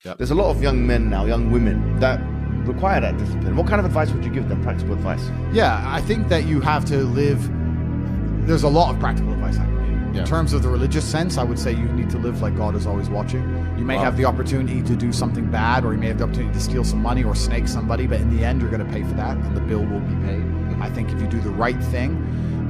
Yep. There's a lot of young men now, young women, that require that discipline. What kind of advice would you give them, practical advice? Yeah, I think that you have to live. There's a lot of practical advice I can give. Yeah. In terms of the religious sense, I would say you need to live like God is always watching. You may have the opportunity to do something bad, or you may have the opportunity to steal some money or snake somebody, but in the end, you're going to pay for that, and the bill will be paid. I think if you do the right thing,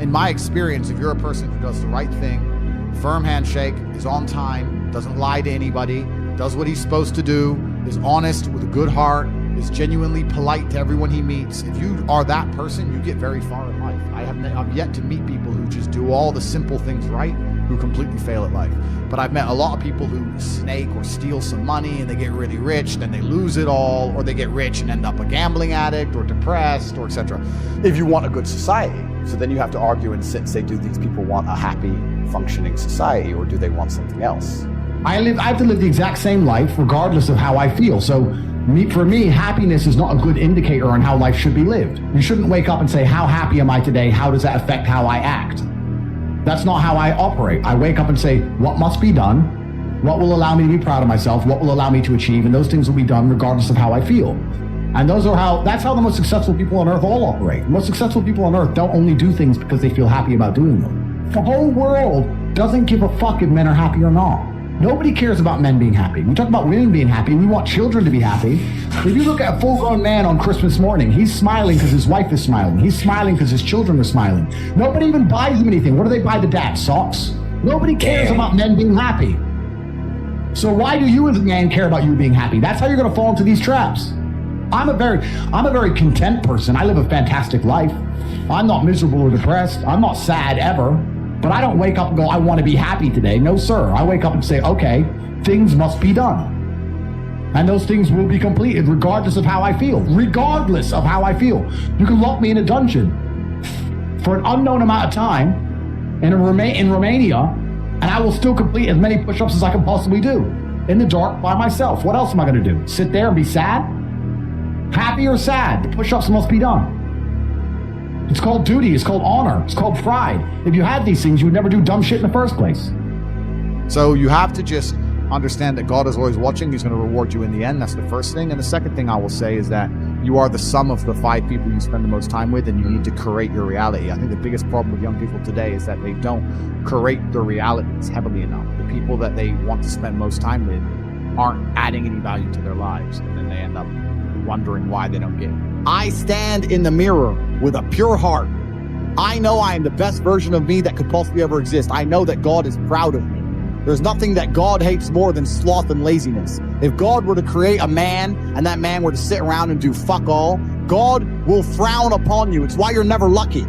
in my experience, if you're a person who does the right thing, firm handshake, is on time, doesn't lie to anybody, does what he's supposed to do, is honest with a good heart, is genuinely polite to everyone he meets. If you are that person, you get very far in life. I've yet to meet people who just do all the simple things right, who completely fail at life. But I've met a lot of people who snake or steal some money and they get really rich, then they lose it all, or they get rich and end up a gambling addict or depressed or etc. If you want a good society, so then you have to argue and sit and say, do these people want a happy, functioning society, or do they want something else? I have to live the exact same life regardless of how I feel. So for me, happiness is not a good indicator on how life should be lived. You shouldn't wake up and say, how happy am I today? How does that affect how I act? That's not how I operate. I wake up and say, what must be done? What will allow me to be proud of myself? What will allow me to achieve? And those things will be done regardless of how I feel. And that's how the most successful people on earth all operate. The most successful people on earth don't only do things because they feel happy about doing them. The whole world doesn't give a fuck if men are happy or not. Nobody cares about men being happy. We talk about women being happy. We want children to be happy. If you look at a full-grown man on Christmas morning, he's smiling because his wife is smiling. He's smiling because his children are smiling. Nobody even buys him anything. What do they buy the dad? Socks? Nobody cares about men being happy. So why do you as a man care about you being happy? That's how you're going to fall into these traps. I'm a very content person. I live a fantastic life. I'm not miserable or depressed. I'm not sad ever. But I don't wake up and go, I want to be happy today. No, sir. I wake up and say, okay, things must be done. And those things will be completed regardless of how I feel. Regardless of how I feel. You can lock me in a dungeon for an unknown amount of time in Romania, and I will still complete as many push-ups as I can possibly do. In the dark by myself. What else am I going to do? Sit there and be sad? Happy or sad? The push-ups must be done. It's called duty, it's called honor, it's called pride. If you had these things, you would never do dumb shit in the first place. So you have to just understand that God is always watching. He's going to reward you in the end. That's the first thing. And the second thing I will say is that you are the sum of the 5 people you spend the most time with, and you need to create your reality. I think the biggest problem with young people today is that they don't create their realities heavily enough. The people that they want to spend most time with aren't adding any value to their lives, and then they end up wondering why they don't get it. I stand in the mirror with a pure heart. I know I am the best version of me that could possibly ever exist. I know that God is proud of me. There's nothing that God hates more than sloth and laziness. If God were to create a man and that man were to sit around and do fuck all, God will frown upon you. It's why you're never lucky.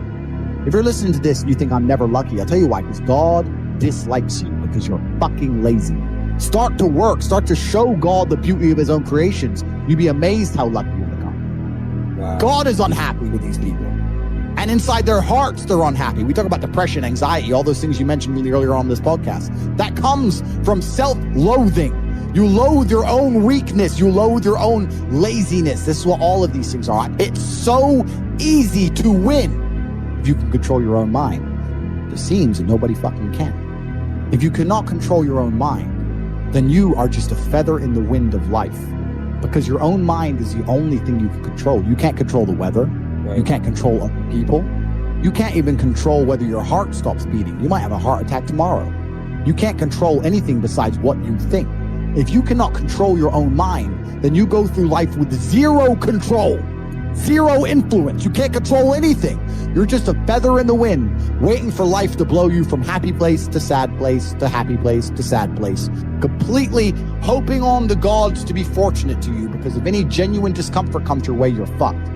If you're listening to this and you think I'm never lucky, I'll tell you why, because God dislikes you because you're fucking lazy. Start to work. Start to show God the beauty of his own creations. You'd be amazed how lucky you'll become. Wow. God is unhappy with these people. And inside their hearts, they're unhappy. We talk about depression, anxiety, all those things you mentioned really earlier on this podcast. That comes from self-loathing. You loathe your own weakness. You loathe your own laziness. This is what all of these things are. It's so easy to win if you can control your own mind. It seems that nobody fucking can. If you cannot control your own mind, then you are just a feather in the wind of life, because your own mind is the only thing you can control. You can't control the weather. Right. You can't control other people. You can't even control whether your heart stops beating. You might have a heart attack tomorrow. You can't control anything besides what you think. If you cannot control your own mind, then you go through life with zero control, zero influence. You can't control anything. You're just a feather in the wind, waiting for life to blow you from happy place to sad place to happy place to sad place, completely hoping on the gods to be fortunate to you, because if any genuine discomfort comes your way, you're fucked.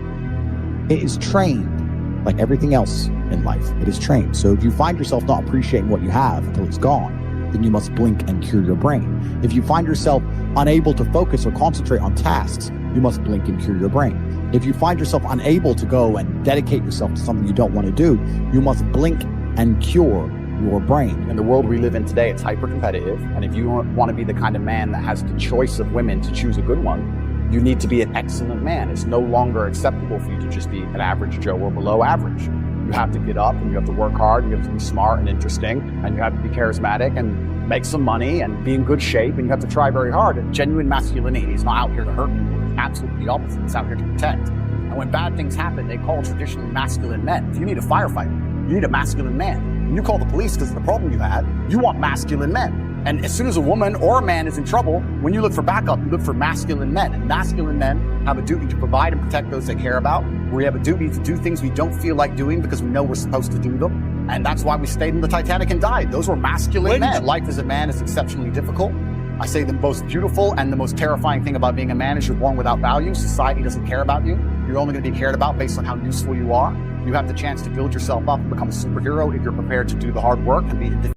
It is trained, like everything else in life. It is trained. So if you find yourself not appreciating what you have until it's gone, then you must blink and cure your brain. If you find yourself unable to focus or concentrate on tasks, you must blink and cure your brain. If you find yourself unable to go and dedicate yourself to something you don't want to do, you must blink and cure your brain. In the world we live in today, it's hyper competitive. And if you want to be the kind of man that has the choice of women to choose a good one, you need to be an excellent man. It's no longer acceptable for you to just be an average Joe or below average. You have to get up and you have to work hard. You have to be smart and interesting, and you have to be charismatic, and make some money and be in good shape, and you have to try very hard. And genuine masculinity is not out here to hurt people. It's absolutely the opposite. It's out here to protect. And when bad things happen, they call traditionally masculine men. If you need a firefighter, you need a masculine man. When you call the police because of the problem you had, you want masculine men. And as soon as a woman or a man is in trouble, when you look for backup, you look for masculine men. And masculine men have a duty to provide and protect those they care about. We have a duty to do things we don't feel like doing because we know we're supposed to do them. And that's why we stayed in the Titanic and died. Those were masculine men. Life as a man is exceptionally difficult. I say the most beautiful and the most terrifying thing about being a man is you're born without value. Society doesn't care about you. You're only going to be cared about based on how useful you are. You have the chance to build yourself up and become a superhero if you're prepared to do the hard work and be